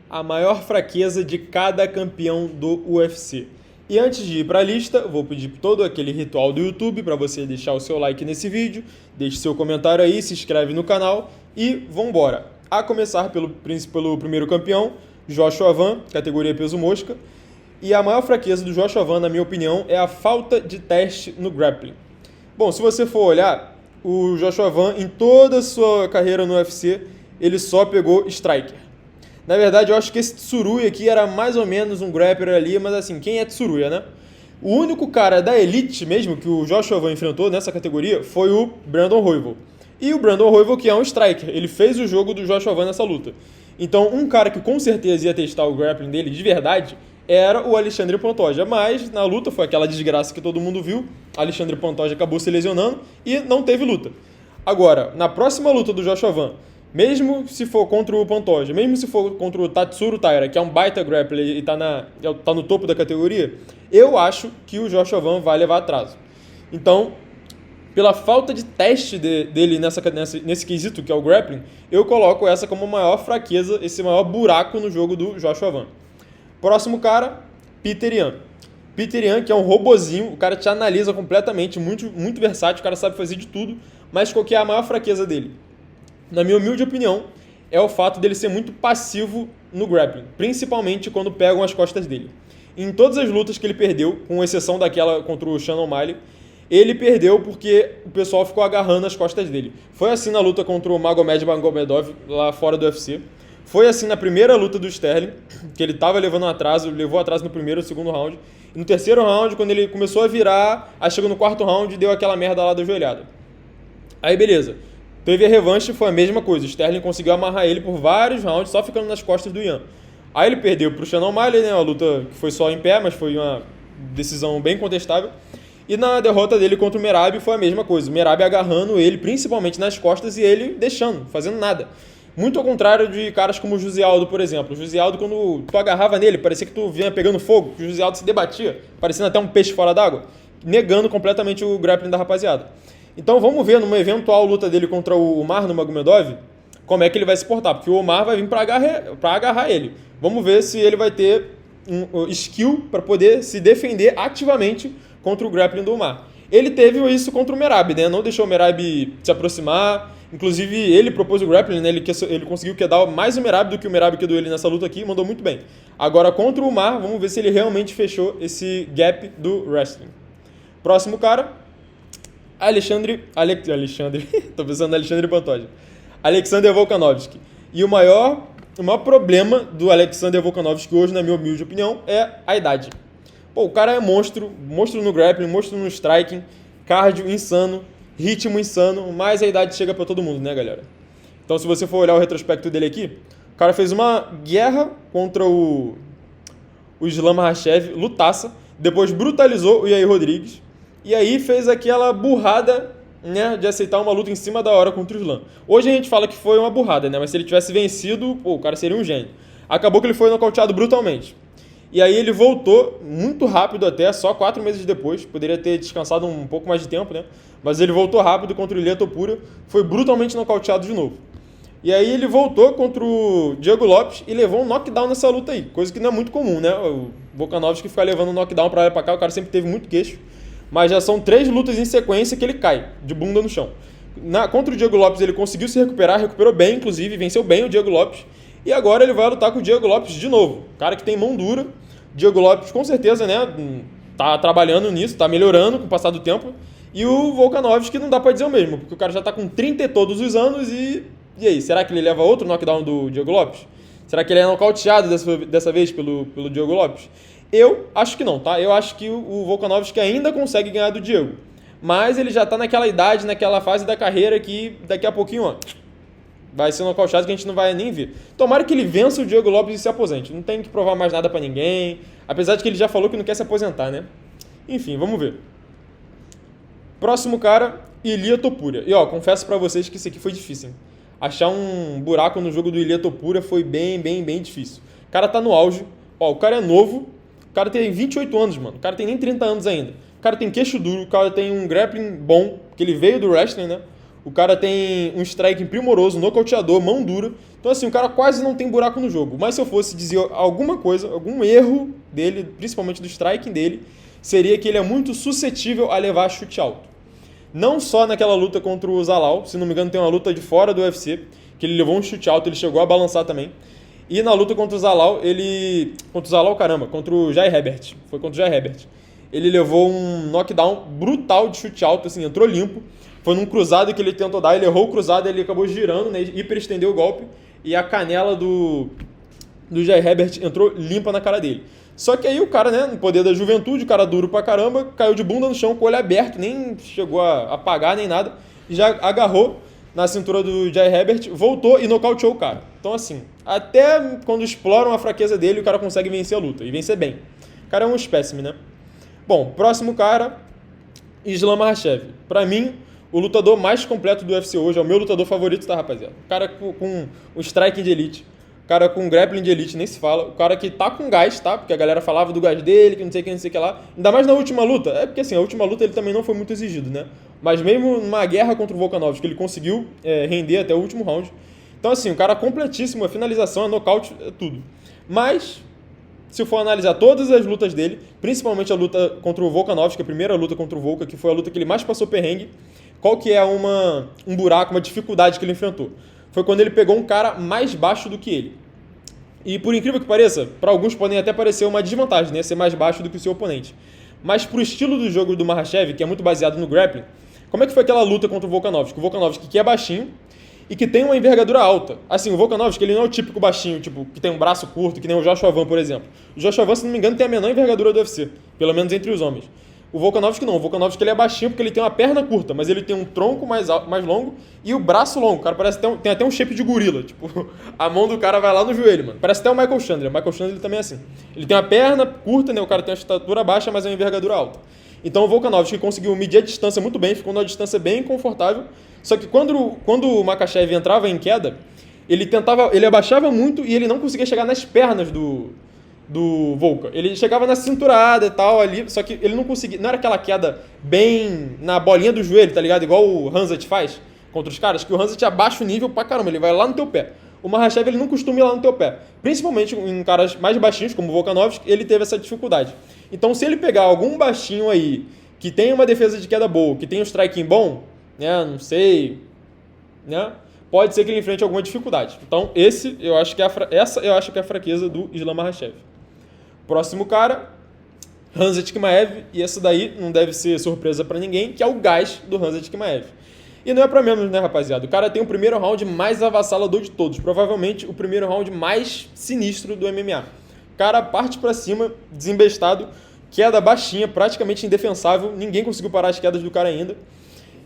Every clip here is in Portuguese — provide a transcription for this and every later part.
a maior fraqueza de cada campeão do UFC. E antes de ir para a lista, vou pedir todo aquele ritual do YouTube para você deixar o seu like nesse vídeo, deixe seu comentário aí, se inscreve no canal e vambora. A começar pelo primeiro campeão, Joshua Van, categoria peso mosca. E a maior fraqueza do Joshua Van, na minha opinião, é a falta de teste no grappling. Bom, se você for olhar, o Joshua Van, em toda a sua carreira no UFC, ele só pegou striker. Na verdade, eu acho que esse Tsuruya aqui era mais ou menos um grappler ali, mas assim, quem é Tsuruya, né? O único cara da elite mesmo que o Joshua Van enfrentou nessa categoria foi o Brandon Royval. E o Brandon Royval, que é um striker, ele fez o jogo do Joshua Van nessa luta. Então, um cara que com certeza ia testar o grappling dele de verdade era o Alexandre Pantoja, mas na luta foi aquela desgraça que todo mundo viu. Alexandre Pantoja acabou se lesionando e não teve luta. Agora, na próxima luta do Joshua Van, mesmo se for contra o Pantoja, mesmo se for contra o Tatsuro Taira, que é um baita grappler e tá no topo da categoria, eu acho que o Joshua Van vai levar atraso. Então, pela falta de teste dele nesse quesito, que é o grappling, eu coloco essa como a maior fraqueza, esse maior buraco no jogo do Joshua Van. Próximo cara, Peter Yan. Peter Yan, que é um robozinho, o cara te analisa completamente, muito, muito versátil, o cara sabe fazer de tudo, mas qual que é a maior fraqueza dele? Na minha humilde opinião, é o fato dele ser muito passivo no grappling, principalmente quando pegam as costas dele. Em todas as lutas que ele perdeu, com exceção daquela contra o Sean O'Malley, ele perdeu porque o pessoal ficou agarrando as costas dele. Foi assim na luta contra o Magomed Magomedov, lá fora do UFC. Foi assim na primeira luta do Sterling, que ele estava levou atraso no primeiro e segundo round. E no terceiro round, quando ele começou a virar, aí chegou no quarto round e deu aquela merda lá da joelhada. Aí beleza, teve a revanche, foi a mesma coisa. O Sterling conseguiu amarrar ele por vários rounds, só ficando nas costas do Yan. Aí ele perdeu pro Sean O'Malley, né, uma luta que foi só em pé, mas foi uma decisão bem contestável. E na derrota dele contra o Merab foi a mesma coisa. O Merab agarrando ele, principalmente nas costas, e ele deixando, fazendo nada. Muito ao contrário de caras como o José Aldo, por exemplo. O José Aldo, quando tu agarrava nele, parecia que tu vinha pegando fogo. O José Aldo se debatia, parecendo até um peixe fora d'água, negando completamente o grappling da rapaziada. Então vamos ver numa eventual luta dele contra o Omar no Magomedov, como é que ele vai se portar. Porque o Omar vai vir pra agarrar ele. Vamos ver se ele vai ter um skill para poder se defender ativamente contra o grappling do Omar. Ele teve isso contra o Merab, né? Não deixou o Merab se aproximar. Inclusive, ele propôs o grappling, né? Ele conseguiu quedar mais o Merab do que o Merab quedou ele nessa luta aqui, mandou muito bem. Agora, contra o Omar, vamos ver se ele realmente fechou esse gap do wrestling. Próximo cara, Alexandre, tô pensando no Alexandre Pantoja. Alexander Volkanovski. E o maior problema do Alexander Volkanovski hoje, na minha humilde opinião, é a idade. Pô, o cara é monstro no grappling, monstro no striking, cardio insano, ritmo insano, mas a idade chega pra todo mundo, né, galera? Então, se você for olhar o retrospecto dele aqui, o cara fez uma guerra contra o Islam Makhachev, lutaça, depois brutalizou o Yair Rodrigues, e aí fez aquela burrada, né, de aceitar uma luta em cima da hora contra o Islam. Hoje a gente fala que foi uma burrada, né, mas se ele tivesse vencido, pô, o cara seria um gênio. Acabou que ele foi nocauteado brutalmente. E aí ele voltou muito rápido até, só 4 meses depois, poderia ter descansado um pouco mais de tempo, né? Mas ele voltou rápido contra o Ilia Topuria, foi brutalmente nocauteado de novo. E aí ele voltou contra o Diego Lopes e levou um knockdown nessa luta aí, coisa que não é muito comum, né? O Volkanovski ficar levando um knockdown pra lá e pra cá, o cara sempre teve muito queixo. Mas já são 3 lutas em sequência que ele cai, de bunda no chão. Contra o Diego Lopes ele conseguiu se recuperar, recuperou bem, inclusive, venceu bem o Diego Lopes. E agora ele vai lutar com o Diego Lopes de novo. Cara que tem mão dura. Diego Lopes, com certeza, né? Tá trabalhando nisso, tá melhorando com o passar do tempo. E o Volkanovski não dá pra dizer o mesmo, porque o cara já tá com 30 e todos os anos e aí, será que ele leva outro knockdown do Diego Lopes? Será que ele é nocauteado dessa vez pelo Diego Lopes? Eu acho que não, tá? Eu acho que o Volkanovski ainda consegue ganhar do Diego. Mas ele já tá naquela idade, naquela fase da carreira que daqui a pouquinho, ó, vai ser um nocauteado que a gente não vai nem ver. Tomara que ele vença o Diego Lopes e se aposente. Não tem que provar mais nada pra ninguém. Apesar de que ele já falou que não quer se aposentar, né? Enfim, vamos ver. Próximo cara, Ilia Topuria. E ó, confesso pra vocês que isso aqui foi difícil, hein? Achar um buraco no jogo do Ilia Topuria foi bem difícil. O cara tá no auge. Ó, o cara é novo. O cara tem 28 anos, mano. O cara tem nem 30 anos ainda. O cara tem queixo duro. O cara tem um grappling bom, que ele veio do wrestling, né? O cara tem um striking primoroso, nocauteador, mão dura. Então, assim, o cara quase não tem buraco no jogo. Mas se eu fosse dizer alguma coisa, algum erro dele, principalmente do striking dele, seria que ele é muito suscetível a levar chute alto. Não só naquela luta contra o Zalal, se não me engano tem uma luta de fora do UFC, que ele levou um chute alto, ele chegou a balançar também. E na luta contra o Zalal, contra o Jai Herbert. Foi contra o Jai Herbert. Ele levou um knockdown brutal de chute alto, assim, entrou limpo. Foi num cruzado que ele tentou dar, ele errou o cruzado, ele acabou girando, né, hiperestendeu o golpe. E a canela do Jai Herbert entrou limpa na cara dele. Só que aí o cara, né, no poder da juventude, o cara duro pra caramba, caiu de bunda no chão com o olho aberto, nem chegou a apagar nem nada, e já agarrou na cintura do Jai Herbert, voltou e nocauteou o cara. Então, assim, até quando exploram a fraqueza dele, o cara consegue vencer a luta, e vencer bem. O cara é um espécime, né? Bom, próximo cara, Islam Makhachev. Pra mim, o lutador mais completo do UFC hoje, é o meu lutador favorito, tá, rapaziada? O cara com o striking de elite, o cara com grappling de elite, nem se fala. O cara que tá com gás, tá? Porque a galera falava do gás dele, que não sei o que, não sei o que lá. Ainda mais na última luta. É porque, assim, a última luta ele também não foi muito exigido, né? Mas mesmo numa guerra contra o Volkanovski, ele conseguiu render até o último round. Então, assim, o cara completíssimo, a finalização, a nocaute, é tudo. Mas, se for analisar todas as lutas dele, principalmente a luta contra o Volkanovski, a primeira luta contra o Volka, que foi a luta que ele mais passou perrengue, qual que é um buraco, uma dificuldade que ele enfrentou? Foi quando ele pegou um cara mais baixo do que ele. E por incrível que pareça, para alguns podem até parecer uma desvantagem, né? Ser mais baixo do que o seu oponente. Mas pro estilo do jogo do Makhachev, que é muito baseado no grappling, como é que foi aquela luta contra o Volkanovski? O Volkanovski que é baixinho e que tem uma envergadura alta. Assim, o Volkanovski, ele não é o típico baixinho, tipo, que tem um braço curto, que nem o Joshua Van, por exemplo. O Joshua Van, se não me engano, tem a menor envergadura do UFC, pelo menos entre os homens. O Volkanovski não. O Volkanovski ele é baixinho porque ele tem uma perna curta, mas ele tem um tronco mais longo e o braço longo. O cara parece tem até um shape de gorila. Tipo, a mão do cara vai lá no joelho, mano. Parece até o Michael Chandler. O Michael Chandler também é assim. Ele tem uma perna curta, né? O cara tem uma estatura baixa, mas é uma envergadura alta. Então o Volkanovski conseguiu medir a distância muito bem, ficou numa distância bem confortável. Só que quando o Makhachev entrava em queda, ele abaixava muito e ele não conseguia chegar nas pernas do Volka. Ele chegava na cinturada e tal ali, só que ele não conseguia, não era aquela queda bem na bolinha do joelho, tá ligado? Igual o Khamzat faz contra os caras, que o Khamzat abaixa o nível pra caramba, ele vai lá no teu pé. O Makhachev, ele não costuma ir lá no teu pé. Principalmente em caras mais baixinhos, como o Volkanovski, ele teve essa dificuldade. Então, se ele pegar algum baixinho aí, que tem uma defesa de queda boa, que tem um striking bom, né, não sei, né, pode ser que ele enfrente alguma dificuldade. Então, essa eu acho que é a fraqueza do Islam Makhachev. Próximo cara, Khamzat Chimaev, e essa daí não deve ser surpresa pra ninguém, que é o gás do Khamzat Chimaev. E não é pra menos, né, rapaziada? O cara tem o primeiro round mais avassalador de todos, provavelmente o primeiro round mais sinistro do MMA. O cara parte pra cima, desembestado, queda baixinha, praticamente indefensável, ninguém conseguiu parar as quedas do cara ainda.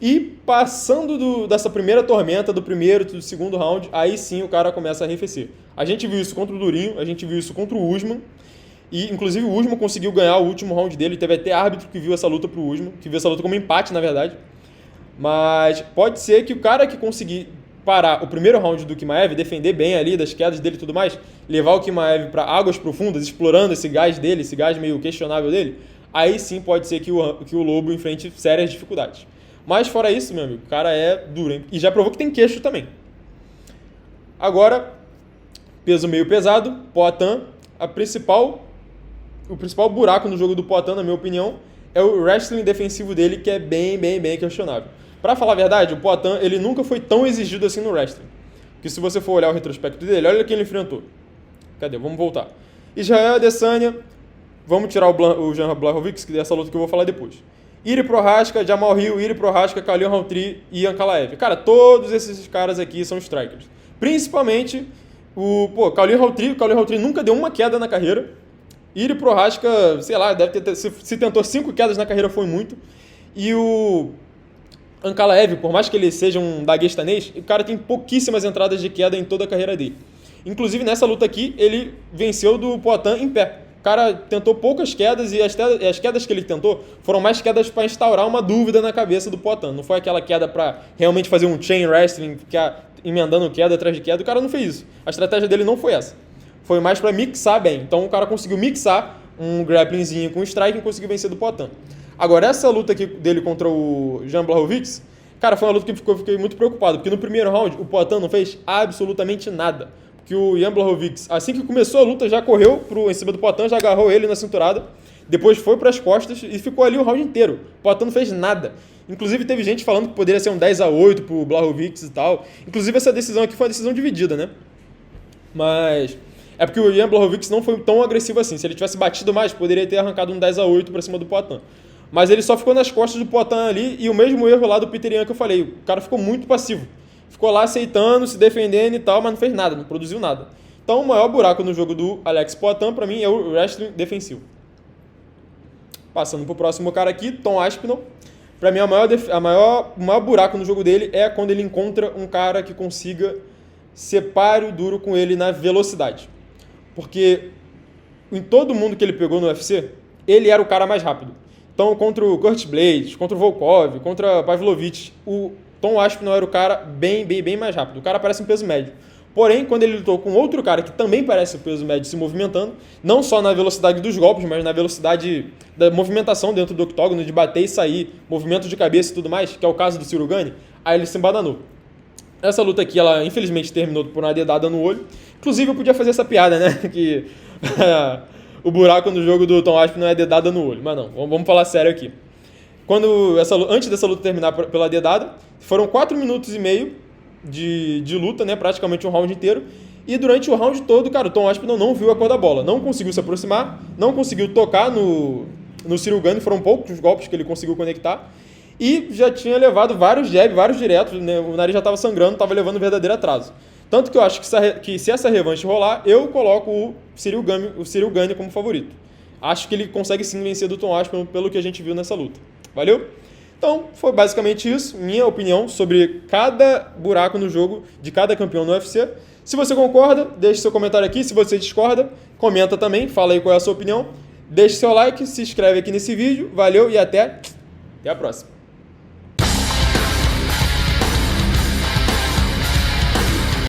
E passando dessa primeira tormenta, do primeiro, do segundo round, aí sim o cara começa a arrefecer. A gente viu isso contra o Durinho, a gente viu isso contra o Usman, e inclusive o Usman conseguiu ganhar o último round dele, teve até árbitro que viu essa luta pro Usman, que viu essa luta como empate, na verdade. Mas pode ser que o cara que conseguir parar o primeiro round do Chimaev, defender bem ali das quedas dele e tudo mais, levar o Chimaev para águas profundas, explorando esse gás dele, esse gás meio questionável dele, aí sim pode ser que o Lobo enfrente sérias dificuldades. Mas fora isso, meu amigo, o cara é duro, hein? E já provou que tem queixo também. Agora, peso meio pesado, Poatan, o principal buraco no jogo do Poatan, na minha opinião, é o wrestling defensivo dele, que é bem questionável. Pra falar a verdade, o Poatan, ele nunca foi tão exigido assim no wrestling. Que se você for olhar o retrospecto dele, olha quem ele enfrentou. Cadê? Vamos voltar. Israel Adesanya, vamos tirar o Jan Blachowicz, que é essa luta que eu vou falar depois. Iri Prochazka, Jamal Hill, Iri Prochazka, Khalil Rountree e Ian Kalaev. Cara, todos esses caras aqui são strikers. Principalmente Khalil Rountree nunca deu uma queda na carreira. Iri Prochazka, sei lá, deve ter se tentou 5 quedas na carreira foi muito. E o Ankalaev, por mais que ele seja um daguestanês, o cara tem pouquíssimas entradas de queda em toda a carreira dele. Inclusive, nessa luta aqui, ele venceu do Poatan em pé. O cara tentou poucas quedas e as quedas que ele tentou foram mais quedas para instaurar uma dúvida na cabeça do Poatan. Não foi aquela queda para realmente fazer um chain wrestling, ficar emendando queda atrás de queda. O cara não fez isso. A estratégia dele não foi essa. Foi mais para mixar bem. Então, o cara conseguiu mixar um grapplingzinho com um strike e conseguiu vencer do Poatan. Agora, essa luta aqui dele contra o Jan Blachowicz, Cara, foi uma luta que eu fiquei muito preocupado, porque no primeiro round o Poatan não fez absolutamente nada. Porque o Jan Blachowicz, assim que começou a luta, já correu em cima do Poatan, já agarrou ele na cinturada, depois foi para as costas e ficou ali o round inteiro. O Poatan não fez nada. Inclusive teve gente falando que poderia ser um 10-8 pro Blachowicz e tal. Inclusive essa decisão aqui foi uma decisão dividida, né? Mas é porque o Jan Blachowicz não foi tão agressivo assim. Se ele tivesse batido mais, poderia ter arrancado um 10-8 para cima do Poatan. Mas ele só ficou nas costas do Poatan ali, e o mesmo erro lá do Peter Yan que eu falei. O cara ficou muito passivo. Ficou lá aceitando, se defendendo e tal, mas não fez nada, não produziu nada. Então o maior buraco no jogo do Alex Poatan, pra mim, é o wrestling defensivo. Passando pro próximo cara aqui, Tom Aspinall. Pra mim, o maior buraco no jogo dele é quando ele encontra um cara que consiga ser páreo duro com ele na velocidade. Porque em todo mundo que ele pegou no UFC, ele era o cara mais rápido. Então, contra o Curtis Blades, contra o Volkov, contra o Pavlovich, o Tom Aspinall era o cara bem mais rápido. O cara parece um peso médio. Porém, quando ele lutou com outro cara que também parece um peso médio se movimentando, não só na velocidade dos golpes, mas na velocidade da movimentação dentro do octógono, de bater e sair, movimento de cabeça e tudo mais, que é o caso do Ciro Gane, aí ele se embananou. Essa luta aqui, ela infelizmente terminou por uma dedada no olho. Inclusive, eu podia fazer essa piada, né? Que o buraco no jogo do Tom Aspinall é dedada no olho. Mas não, vamos falar sério aqui. Antes dessa luta terminar pela dedada, foram 4 minutos e meio de luta, né? Praticamente um round inteiro. E durante o round todo, cara, o Tom Aspinall não viu a cor da bola. Não conseguiu se aproximar, não conseguiu tocar no Ciro Gane. Foram poucos os golpes que ele conseguiu conectar. E já tinha levado vários jabs, vários diretos, né? O nariz já estava sangrando, estava levando um verdadeiro atraso. Tanto que eu acho que se essa revanche rolar, eu coloco o Ciro Gane como favorito. Acho que ele consegue sim vencer do Tom Aspinall pelo que a gente viu nessa luta. Valeu? Então, foi basicamente isso, minha opinião sobre cada buraco no jogo de cada campeão no UFC. Se você concorda, deixe seu comentário aqui. Se você discorda, comenta também, fala aí qual é a sua opinião. Deixe seu like, se inscreve aqui nesse vídeo. Valeu e até a próxima.